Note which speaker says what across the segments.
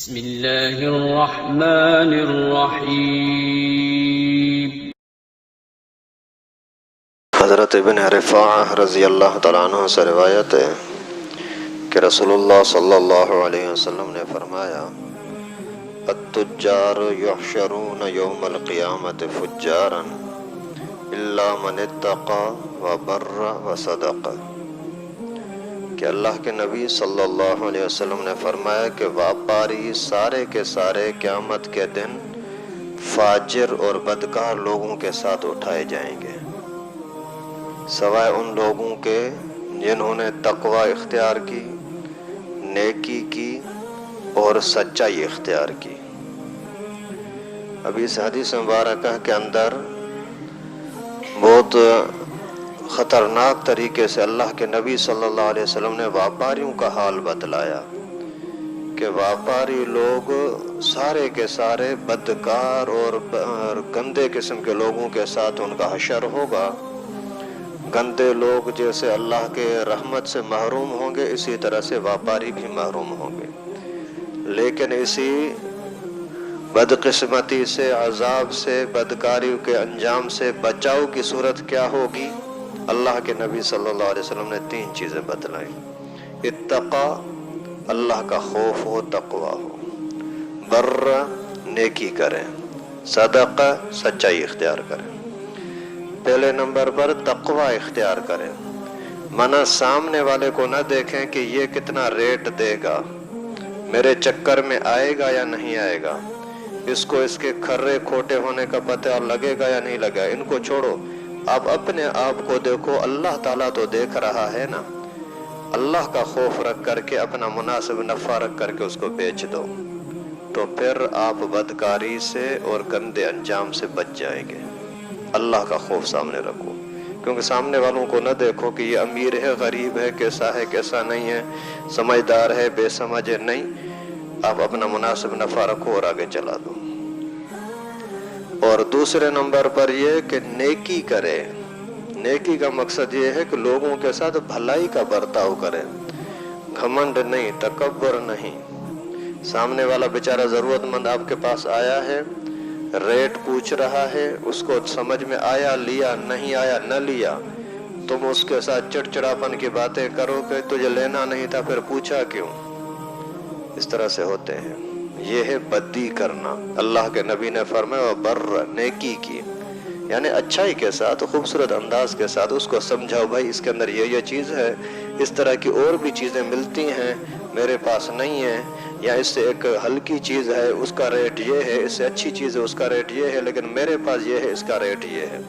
Speaker 1: بسم اللہ الرحمن الرحیم۔
Speaker 2: حضرت ابن رفاعہ رضی اللہ تعالیٰ عنہ سے روایت ہے کہ رسول اللہ صلی اللہ علیہ وسلم نے فرمایا: التجار یحشرون یوم القیامت فجارا الا من اتقى وبر وصدق، کہ اللہ کے نبی صلی اللہ علیہ وسلم نے فرمایا کہ واپاری سارے کے سارے قیامت کے دن فاجر اور بدکار لوگوں کے ساتھ اٹھائے جائیں گے، سوائے ان لوگوں کے جنہوں نے تقوی اختیار کی، نیکی کی اور سچائی اختیار کی۔ ابھی اس حدیث مبارکہ کے اندر بہت خطرناک طریقے سے اللہ کے نبی صلی اللہ علیہ وسلم نے واپاریوں کا حال بتلایا کہ واپاری لوگ سارے کے سارے بدکار اور گندے قسم کے لوگوں کے ساتھ ان کا حشر ہوگا۔ گندے لوگ جیسے اللہ کے رحمت سے محروم ہوں گے، اسی طرح سے واپاری بھی محروم ہوں گے، لیکن اسی بدقسمتی سے، عذاب سے، بدکاری کے انجام سے بچاؤ کی صورت کیا ہوگی؟ اللہ کے نبی صلی اللہ علیہ وسلم نے 3 چیزیں بتلائیں۔ اتقا، اللہ کا خوف ہو، تقوی ہو، بر، نیکی کریں، صدق، سچائی اختیار کریں۔ پہلے نمبر پر تقوی اختیار کریں، منع سامنے والے کو نہ دیکھیں کہ یہ کتنا ریٹ دے گا، میرے چکر میں آئے گا یا نہیں آئے گا، اس کو اس کے کھرے کھوٹے ہونے کا پتہ لگے گا یا نہیں لگا، ان کو چھوڑو، آپ اپنے آپ کو دیکھو، اللہ تعالیٰ تو دیکھ رہا ہے نا۔ اللہ کا خوف رکھ کر کے، اپنا مناسب نفع رکھ کر کے اس کو بیچ دو، تو پھر آپ بدکاری سے اور گندے انجام سے بچ جائیں گے۔ اللہ کا خوف سامنے رکھو، کیونکہ سامنے والوں کو نہ دیکھو کہ یہ امیر ہے، غریب ہے، کیسا ہے، کیسا نہیں ہے، سمجھدار ہے، بے سمجھ ہے، نہیں، آپ اپنا مناسب نفع رکھو اور آگے چلا دو۔ اور دوسرے نمبر پر یہ کہ نیکی کرے۔ نیکی کا مقصد یہ ہے کہ لوگوں کے ساتھ بھلائی کا برتاؤ کرے، گھمنڈ نہیں، تکبر نہیں۔ سامنے والا بیچارہ ضرورت مند آپ کے پاس آیا ہے، ریٹ پوچھ رہا ہے، اس کو سمجھ میں آیا، لیا، نہیں آیا، نہ لیا، تم اس کے ساتھ چڑچڑاپن کی باتیں کرو کہ تجھے لینا نہیں تھا، پھر پوچھا کیوں؟ اس طرح سے ہوتے ہیں، یہ ہے بدی کرنا۔ اللہ کے نبی نے فرمایا بر، نیکی کی، یعنی اچھائی کے ساتھ، خوبصورت انداز کے ساتھ اس کو سمجھاؤ، بھائی اس کے اندر یہ چیز ہے، اس طرح کی اور بھی چیزیں ملتی ہیں، میرے پاس نہیں ہے، یا اس سے ایک ہلکی چیز ہے، اس کا ریٹ یہ ہے، اس سے اچھی چیز ہے، اس کا ریٹ یہ ہے، لیکن میرے پاس یہ ہے، اس کا ریٹ یہ ہے۔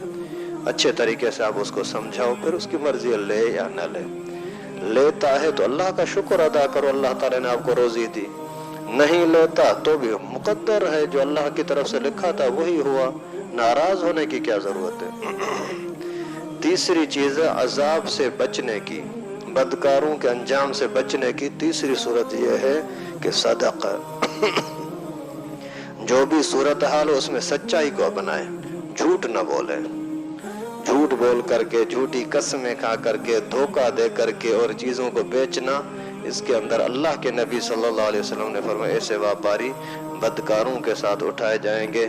Speaker 2: اچھے طریقے سے آپ اس کو سمجھاؤ، پھر اس کی مرضی ہے لے یا نہ لے۔ لیتا ہے تو اللہ کا شکر ادا کرو، اللہ تعالیٰ نے آپ کو روزی دی۔ نہیں لیتا تو بھی مقدر ہے، جو اللہ کی طرف سے لکھا تھا وہی ہوا، ناراض ہونے کی کیا ضرورت ہے۔ تیسری چیز ہے عذاب سے بچنے کی، بدکاروں کے انجام سے بچنے کی تیسری صورت یہ ہے کہ صدق، جو بھی صورتحال ہو اس میں سچائی کو اپنائے، جھوٹ نہ بولے، جھوٹ بول کر کے، جھوٹی قسمیں کھا کر کے، دھوکہ دے کر کے اور چیزوں کو بیچنا، اس کے اندر اللہ کے نبی صلی اللہ علیہ وسلم نے فرمایا ایسے واپاری بدکاروں کے ساتھ اٹھائے جائیں گے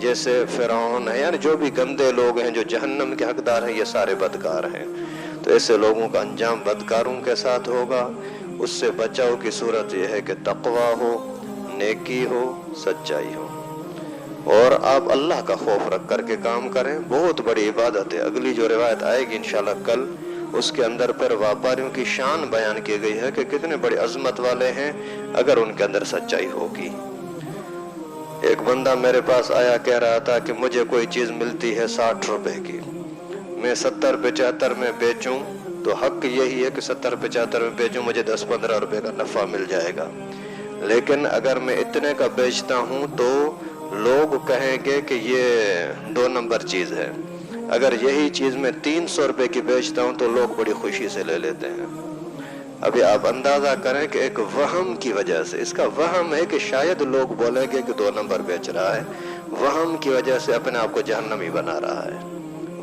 Speaker 2: جیسے فرعون ہے، یعنی جو بھی گندے لوگ ہیں، جو جہنم کے حقدار ہیں، یہ سارے بدکار ہیں۔ تو ایسے لوگوں کا انجام بدکاروں کے ساتھ ہوگا۔ اس سے بچاؤ کی صورت یہ ہے کہ تقوی ہو، نیکی ہو، سچائی ہو، اور آپ اللہ کا خوف رکھ کر کے کام کریں۔ بہت بڑی عبادت ہے۔ اگلی جو روایت آئے گی انشاءاللہ کل، اس کے اندر پر واپاریوں کی شان بیان کی گئی ہے کہ کتنے بڑی عظمت والے ہیں اگر ان کے اندر سچائی ہوگی۔ ایک بندہ میرے پاس آیا، کہہ رہا تھا کہ مجھے کوئی چیز ملتی ہے 60 روپے کی، میں 70-75 میں بیچوں تو حق یہی ہے کہ 70-75 میں بیچوں، مجھے 10-15 روپے کا نفع مل جائے گا، لیکن اگر میں اتنے کا بیچتا ہوں تو لوگ کہیں گے کہ یہ 2 نمبر چیز ہے، اگر یہی چیز میں 300 روپے کی بیچتا ہوں تو لوگ بڑی خوشی سے لے لیتے ہیں۔ ابھی آپ اندازہ کریں کہ ایک وہم کی وجہ سے، اس کا وہم ہے کہ شاید لوگ بولیں گے کہ 2 نمبر بیچ رہا ہے، وہم کی وجہ سے اپنے آپ کو جہنمی بنا رہا ہے۔